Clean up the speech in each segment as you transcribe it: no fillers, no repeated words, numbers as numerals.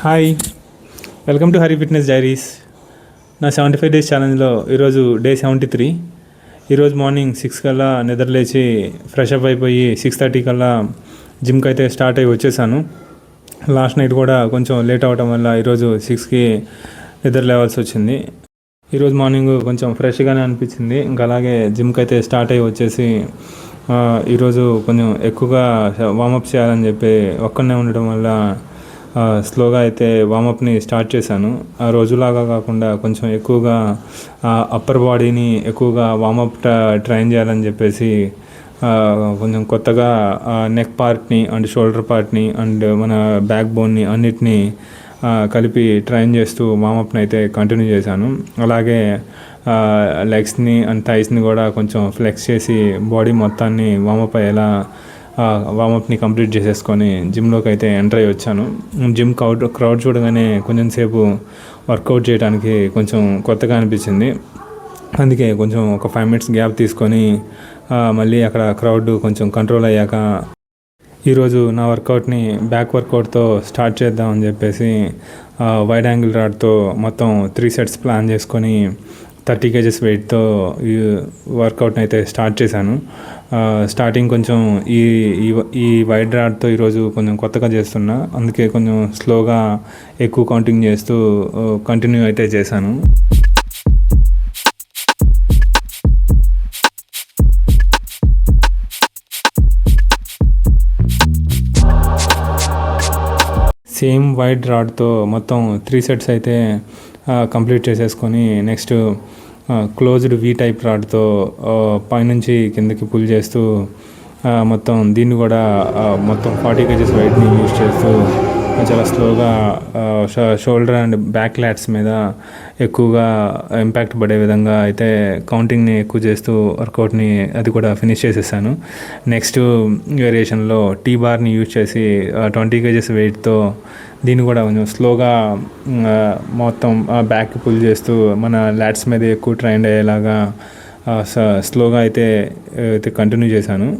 Hi, welcome to Hari fitness diaries. నా 75 days ఛాలెంజ్లో ఈరోజు day 73. ఈరోజు మార్నింగ్ 6 కల్లా నిద్రలేచి ఫ్రెష్ అప్ అయిపోయి 6:30 కల్లా జిమ్కి అయితే స్టార్ట్ అయ్యి వచ్చేసాను. లాస్ట్ నైట్ కూడా కొంచెం లేట్ అవ్వడం వల్ల ఈరోజు 6కి నిద్ర లేవాల్సి వచ్చింది. ఈరోజు మార్నింగ్ కొంచెం ఫ్రెష్గానే అనిపించింది. ఇంకా అలాగే జిమ్కి అయితే స్టార్ట్ అయ్యి వచ్చేసి ఈరోజు కొంచెం ఎక్కువగా వామప్ చేయాలని చెప్పి ఒక్కనే ఉండడం వల్ల స్లోగా అయితే వామప్ని స్టార్ట్ చేశాను. ఆ రోజులాగా కాకుండా కొంచెం ఎక్కువగా అప్పర్ బాడీని ఎక్కువగా వామప్ ట్రైన్ చేయాలని చెప్పేసి కొంచెం కొత్తగా నెక్ పార్ట్ని అండ్ షోల్డర్ పార్ట్ని అండ్ మన బ్యాక్ బోన్ని అన్నిటినీ కలిపి ట్రైన్ చేస్తూ వామప్ని అయితే కంటిన్యూ చేశాను. అలాగే లెగ్స్ని అండ్ థైస్ని కూడా కొంచెం ఫ్లెక్స్ చేసి బాడీ మొత్తాన్ని వామప్ అయ్యేలా వామప్ని కంప్లీట్ చేసేసుకొని జిమ్లోకి అయితే ఎంటర్ అయ్యి వచ్చాను. జిమ్ క్రౌడ్ చూడగానే కొంచెం సేపు వర్కౌట్ చేయడానికి కొంచెం కొత్తగా అనిపించింది. అందుకే కొంచెం ఒక 5 minutes గ్యాప్ తీసుకొని మళ్ళీ అక్కడ క్రౌడ్ కొంచెం కంట్రోల్ అయ్యాక ఈరోజు నా వర్కౌట్ని బ్యాక్ వర్కౌట్తో స్టార్ట్ చేద్దామని చెప్పేసి వైడ్ యాంగిల్ రాడ్తో మొత్తం 3 sets ప్లాన్ చేసుకొని 30 kgs వెయిట్తో ఈ వర్కౌట్ని అయితే స్టార్ట్ చేశాను. స్టార్టింగ్ కొంచెం ఈ వైడ్ రాడ్తో ఈరోజు కొంచెం కొత్తగా చేస్తున్నా, అందుకే కొంచెం స్లోగా ఎక్కువ కౌంటింగ్ చేస్తూ కంటిన్యూ అయితే చేశాను. సేమ్ వైడ్ రాడ్తో మొత్తం 3 sets అయితే కంప్లీట్ చేసేసుకొని నెక్స్ట్ క్లోజ్డ్ వి టైప్ రాడ్తో పైనుంచి కిందకి పుల్ చేస్తూ మొత్తం దీన్ని కూడా మొత్తం 40 kgs వెయిట్ని యూజ్ చేస్తూ చాలా స్లోగా షోల్డర్ అండ్ బ్యాక్ ల్యాట్స్ మీద ఎక్కువగా ఇంపాక్ట్ పడే విధంగా అయితే కౌంటింగ్ని ఎక్కువ చేస్తూ వర్కౌట్ని అది కూడా ఫినిష్ చేసేసాను. నెక్స్ట్ వేరియేషన్లో టీ బార్ని యూజ్ చేసి 20 kgs వెయిట్తో దీన్ని కూడా కొంచెం స్లోగా మొత్తం బ్యాక్ పుల్ చేస్తూ మన ల్యాట్స్ మీద ఎక్కువ ట్రైన్ అయ్యేలాగా స్లోగా అయితే కంటిన్యూ చేశాను.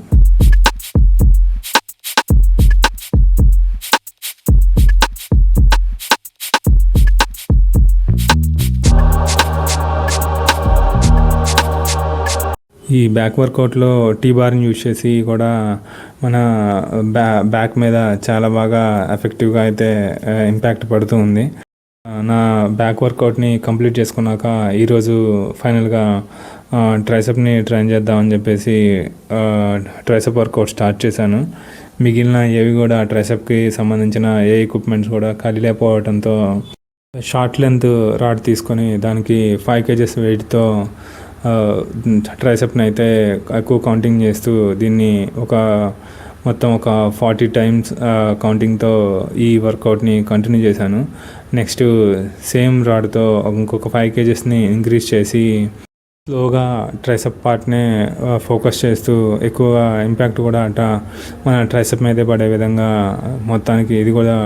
ఈ బ్యాక్ వర్కౌట్లో టీ బార్ని యూజ్ చేసి కూడా మన బ్యాక్ మీద చాలా బాగా ఎఫెక్టివ్గా అయితే ఇంపాక్ట్ పడుతూ ఉంది. నా బ్యాక్ వర్కౌట్ని కంప్లీట్ చేసుకున్నాక ఈరోజు ఫైనల్గా ట్రైసెప్ని ట్రైన్ చేద్దామని చెప్పేసి ట్రైసెప్ వర్కౌట్ స్టార్ట్ చేశాను. మిగిలిన ఏవి కూడా ట్రైసెప్కి సంబంధించిన ఏ ఎక్విప్మెంట్స్ కూడా ఖాళీ లేకపోవడంతో షార్ట్ లెంత్ రాడ్ తీసుకొని దానికి 5 kgs వెయిట్తో ట్రైసెప్ని అయితే ఎక్కువ కౌంటింగ్ చేస్తూ దీన్ని మొత్తం ఒక 40 times కౌంటింగ్తో ఈ వర్కౌట్ని కంటిన్యూ చేశాను. నెక్స్ట్ సేమ్ రాడ్తో ఇంకొక 5 kgsని ఇంక్రీజ్ చేసి స్లోగా ట్రైసెప్ పార్ట్నే ఫోకస్ చేస్తూ ఎక్కువగా ఇంపాక్ట్ కూడా మన ట్రైసెప్ మీదే పడే విధంగా మొత్తానికి ఇది కూడా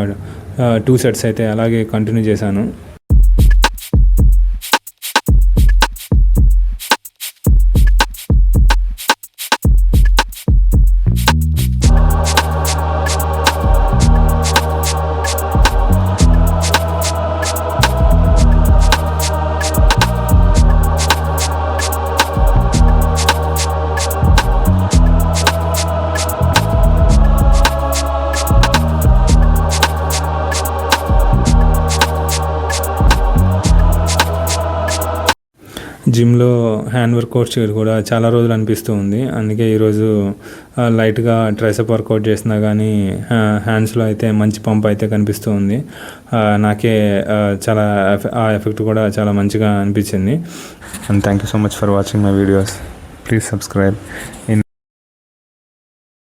2 sets అయితే అలాగే కంటిన్యూ చేశాను. జిమ్లో హ్యాండ్ వర్కౌట్స్ కూడా చాలా రోజులు అనిపిస్తూ ఉంది. అందుకే ఈరోజు లైట్గా ట్రైసెప్ వర్కౌట్ చేసినా కానీ హ్యాండ్స్లో అయితే మంచి పంప్ అయితే కనిపిస్తూ ఉంది. నాకే చాలా ఆ ఎఫెక్ట్ కూడా చాలా మంచిగా అనిపించింది. And thank you so much for watching my videos. Please subscribe.